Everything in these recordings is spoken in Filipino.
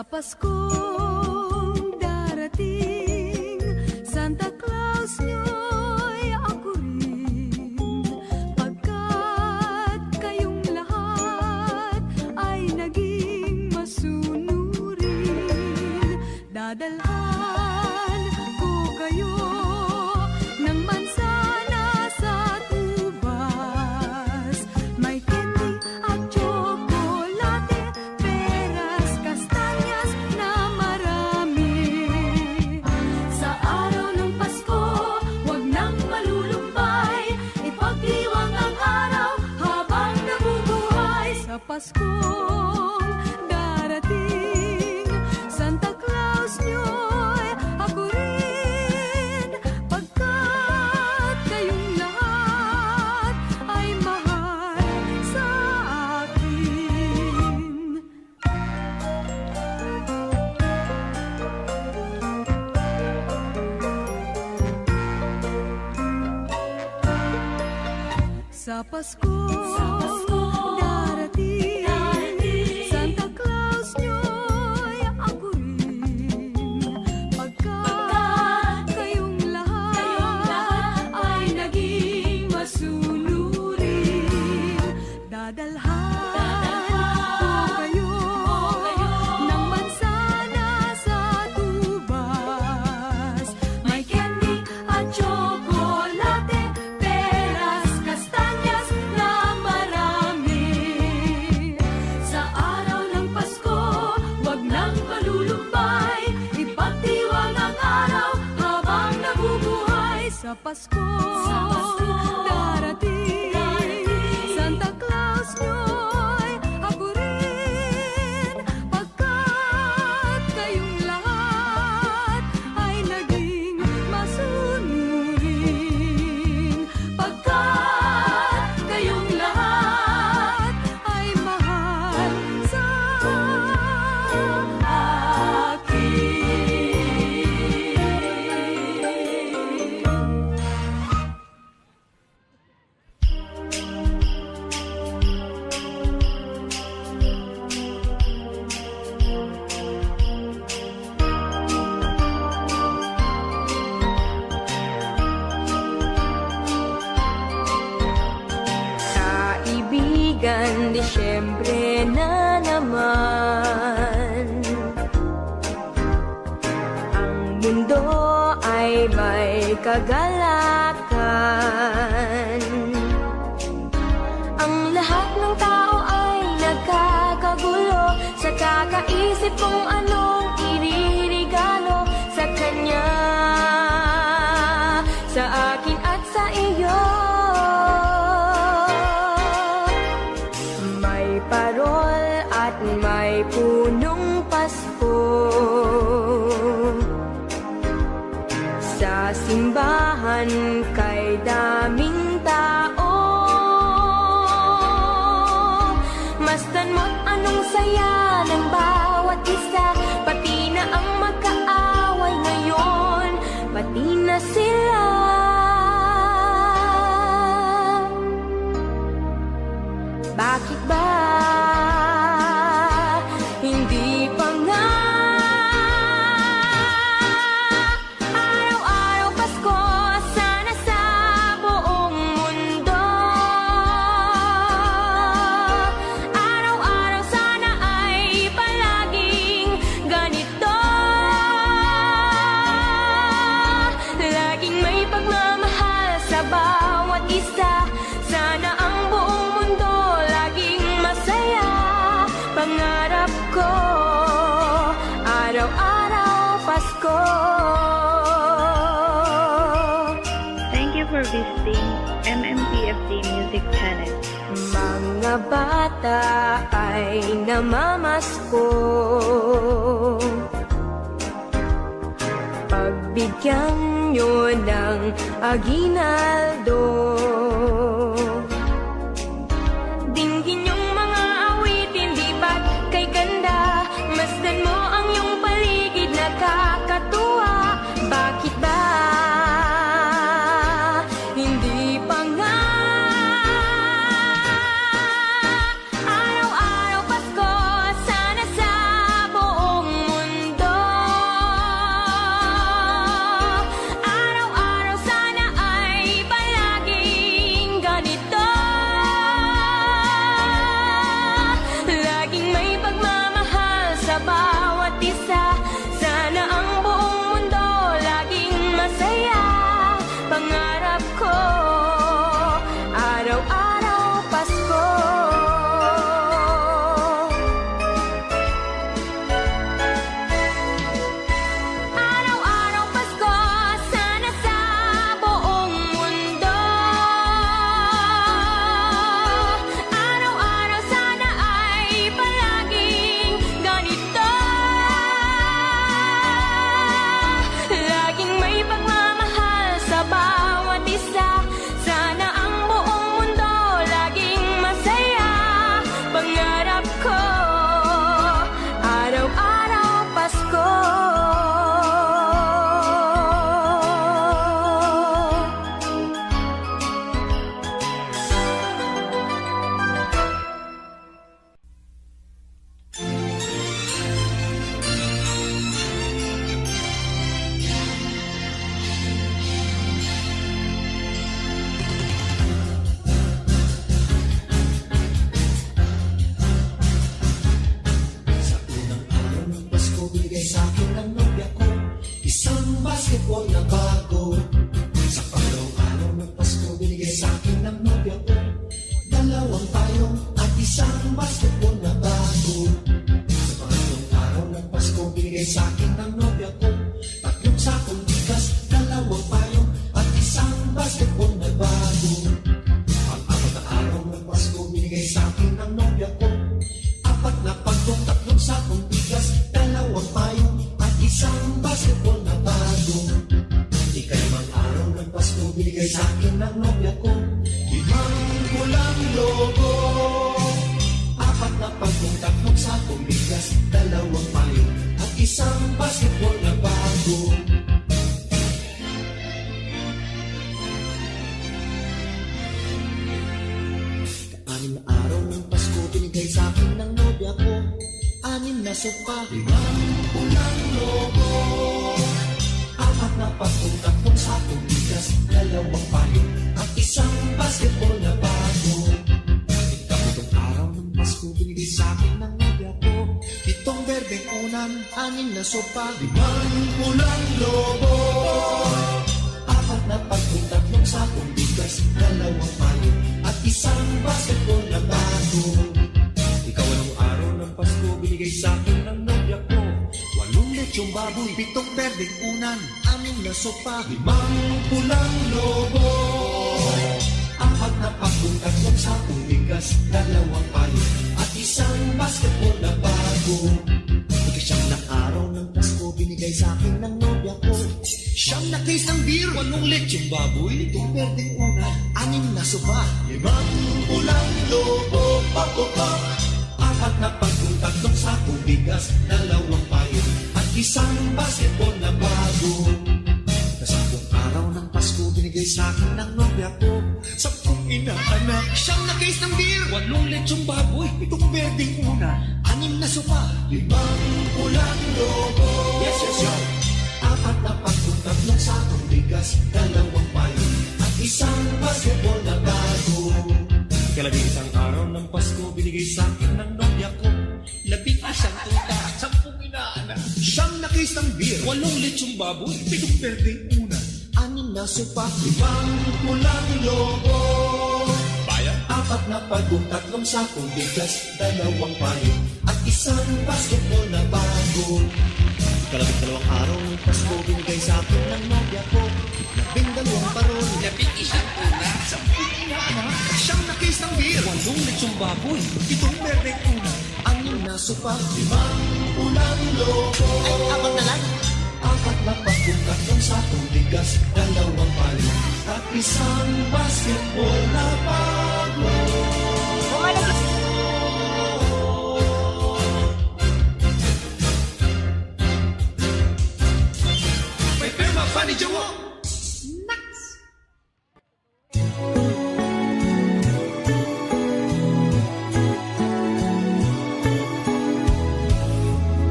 Sa Paskong darating, Santa Claus nyo'y ako rin, pagkat kayong lahat ay naging masunurin. Dadalhan ko kayo ng mansana sa tubas, may candy at tsokolate, peras, kastanyas na marami. Sa araw ng Pasko, huwag nang malulumbay, ipagdiwang ang araw habang nabubuhay. Sa Paskong darating, Santa Claus nyo'y ako rin, pagkat kayong lahat ay mahal sa akin. Sa Paskong darating, Santa Claus nyo'y ako rin, pagkat kayong lahat ay naging masunurin. Dadalhan ko kayo ng mansana sa tubas, may candy at tsokolate, peras, kastanyas na marami. Sa araw ng Pasko, wag nang malulumbay, ipagdiwang ang araw habang nabubuhay. Sa Pasko darating, Santa Claus nyo'y ako rin, pagkat kayong lahat ay naging masunurin. Pagkat kayong lahat ay mahal sa Kaibigan, Disyembre na naman, ang mundo ay may kagalakan. Ang lahat ng tao ay nagkakagulo sa kakaisip kung anong iririgalo sa kanya, sa akin at sa iyo. May parol at may punong Pasko sa simbahan kay daming tao. Masdan mo't anong saya ng bawat isa, pati na ang magkaaway ngayon, pati na sila. Bakit ba hindi pa nga araw-araw Pasko, sana sa buong mundo? Araw-araw sana ay palaging ganito, laging may pagmamahal sa bawat isa. Sana ang buong mundo laging masaya. Pangarap ko, araw-araw Pasko. Thank you for visiting MMPFD Music Channel. Mga bata ay namamasko, pagbigyan nyo ng aginaldo. Dinggin yung mga awitin, lipat kay ganda, masdan mo ang iyong paligid, nakakatuwa. Bakit ba hindi pa nga araw-araw Pasko, sana sa buong binigay sa akin ng nobya ko. 5 pulang logo, 4 na pagkong, 3 sakong bigas, 2 payo, at isang basketball na bago. Anim na araw ng Pasko, binigay sa akin ng nobya ko. 6 na sopa, 5 pulang logo, 4 na pagkong, 3 sakong bigas, 2 payo, at isang basketball na bago. Ikapitong araw ng Pasko, binigay sa akin ng nobya ko. 7 berdeng unan, 6 na sopa, 5 pulang logo, 4 na pagkong, 3 sakong bigas, 2 payo, at isang basketball na bago. Ikaw anong araw ng Pasko, binigay sa akin ng nobya ko. 8 lechong baboy, 7 berdeng unan, 6 na sopa, 5 pulang logo, 4 na pagkong, 3 sakong bigas, 2 payo, at isang basketball na bago. Ikasyam na araw ng Pasko, binigay sa akin ng nobya ko. 9 na case ng beer, 8 lechong baboy, 7 berdeng unan, 6 na sopa, 5 pulang logo, pagkukak, 4 na pagkong, 3 sakong bigas, 2 payo, at isang basketball na bago. Sa 10 araw ng Pasko, binigay sa akin ng nobya ko. 10 inaanak, 9 na case ng beer, 8 lechong baboy, 7 berdeng unan, 6 na sopa, 5 pulang logo. Yes, yes, yes. 4 na pagkong, 3 sakong bigas, 2 payo, at isang basketball na bago. Ikalabing-isang araw ng Pasko, binigay sa akin ng nobya ko. 11 tuta, 10 inaanak, 9 na case ng beer, 8 lechong baboy, 7 berdeng unan, 6 na sopa, 5 pulang logo. Bayan? 4 na pagkong, 3 sakong bigas, 2 payo, at isang basketball na bago. Ikalabing-dalawang araw ng Pasko, binigay sa akin ng nobya ko. 12 parol, 11 tuna, 10 inaanak, 9 na case ng beer, 8 lechong baboy, 7 berdeng unan, 6 na sopa, 5 pulang logo. Ay, 4 na lang. 4 na pagkong, 3 sakong bigas, 2 payo, at isang basketball na bago. May pirma pa ni Jowo.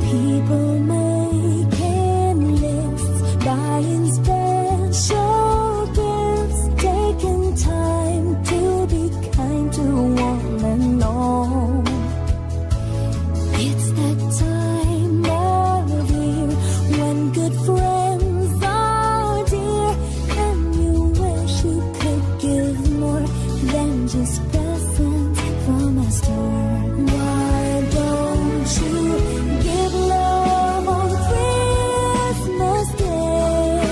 People making lists, buying special gifts, taking time to be kind to one and all. It's that time of year when good friends are dear, and you wish you could give more than just presents from a store. Why don't you give love on Christmas Day?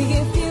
If you